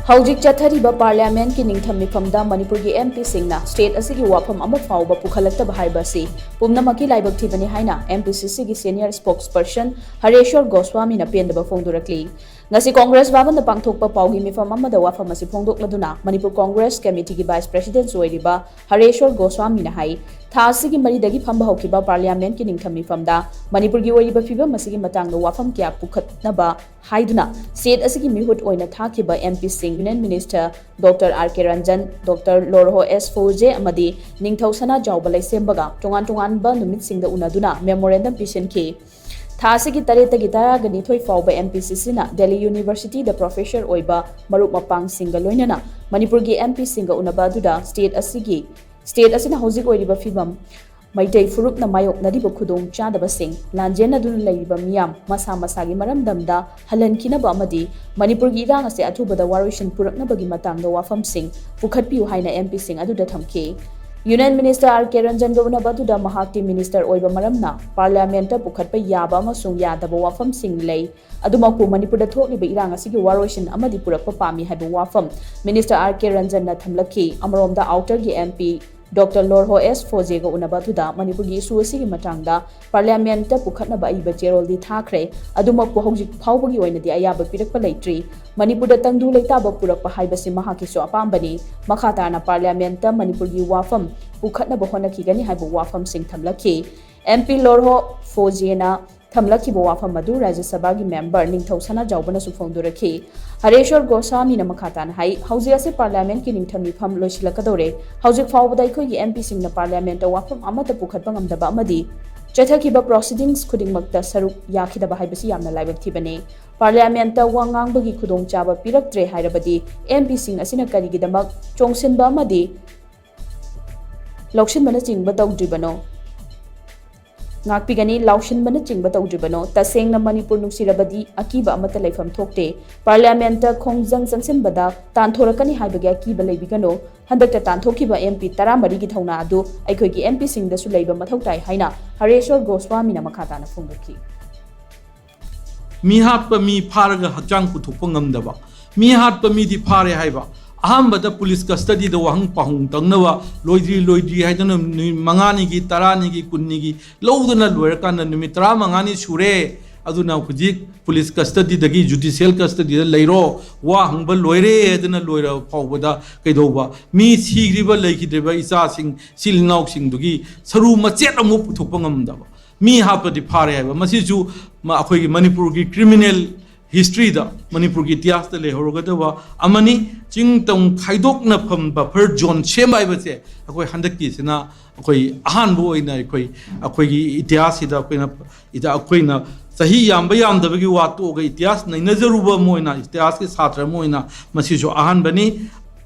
Houjik chathariba Parliament ki ningtham meepham Manipur ki MP Shingna State Asigi Wapham Phaoba Pukhatlaktaba Haiba Asi Pumnamak Laibak Thibani haina MPCC ki Senior Spokesperson Hareshwar Goshwami na pendaba phongdorakli ngasi Congress baban da pangthokpa paugi meepham amada Wapham asi phongdokladuna Manipur Congress Committee ki Vice President oiriba Hareshwar Goshwami na hai tha asigi maridagi phamba hokiba Parliament ki ningtham meepham da Manipur ki oiriba phibam asigi matangda Wapham kya Pukhatnaba haiduna State asigi mihut oina thakiba MP Union Minister Dr. R.K. Ranjan, Dr. Lorho S. Fauze amadi ningthau sana jawba laisembaga tongan ba numit singda unaduna memorandum pishen ki thasi ki tareta gi tara gani thoi Phaoba MPCC na Delhi University da professor oiba marup mapang singa loinana Manipur gi MP singa unaba duda state asina Houjik oiriba fibam Maitai furup na mayok nadiba khudong chadaba sing lanjena dun laiba miyam masa masagi maramdamda halan kinaba amadi Manipur gi irang ase athubada warishin puraknabagi matangda Wapham sing pukhatpiu haina MP sing aduda thamke Union Minister R.K. Ranjan gawna baduda mahakti minister oiba maramna Parliament ta pukhatpa yaba amasung yadaba Wapham sing lei adumaku Manipur da thokliba irang asigi warishin amadi purakpa pami haiba Wapham Minister R.K. Ranjan na thamlaki amromda outer gi MP Dr. Lorho S. Fauze ga unabatuda Manipur gi isu asigi matangda Parliament ta pukhatnaba aiba cherol di thakre adumakku Houjik phawbagi oinadi ayaba pirakpa leitri Manipur da tangdu leitaba purakpa haibasi mahaki so apambani makhatana Parliament ta Manipur gi Wapham pukhatnaba honakigani haiba Wapham sing thamlaki MP Lorho Fauze na thamlaki bo Wapham madu Rajya Sabha gi member ningthau sana jawbana su phongdorakhi Hareshwar Goshwami na makhatan hai Houjik ase Parliament ki ningtham meepham loisilakadore Houjik phawbada ikhoi gi MP sing na Parliament ta Wapham amata pukhatpa ngamdaba amadi chathakiba proceedings khudingmakta saruk yakhidaba haibasi yamna laibak thibani Parliament ta wangangbagi khudong chaba piraktre hairabadi MP sing asina karigidamak chongsinba amadi lauksinbana chingba tawdribano ngakpigani laushinbana chingba tawdribano tasengna Manipur nuksirabadi akiba amata laifam thokte Parliament ta khongjang changsinbada tanthorakani haibagi akiba leibigano handakta tanthokiba MP 13 gi thauna adu aikhoi gi MP singda su leiba mathautai haina Hareshwar Goshwami na makhatana phongdokhi mi hatpa mi pharaga hakjang puthokpa ngamdaba mi hatpa mi di phare haiba ahambada police custody da wahang pahung tangnawa loidri haidana mangani gi tarani gi kunni gi lowdana loirkana numi 15 sure aduna Houjik police custody dagi judicial custody da leiro wahang ba loire adana loira phawbada kaidoba mi sigriba leikidreba isa sing silnauk sing dugi saru machet amu puthokpa ngamdaba mi hapadi phare haiba masiju ma akhoi gi Manipur gi criminal history da Manipur ki ityas da lehorogadaba amani chingtong khaidokna phamba phar zone semai base akoi handaki sina akoi ahan bo ina akoi gi ityas ida akoi na sahi yamba yamdabagi wato ga ityas nainajaruba moina ityas ke satra moina masijo ahan bani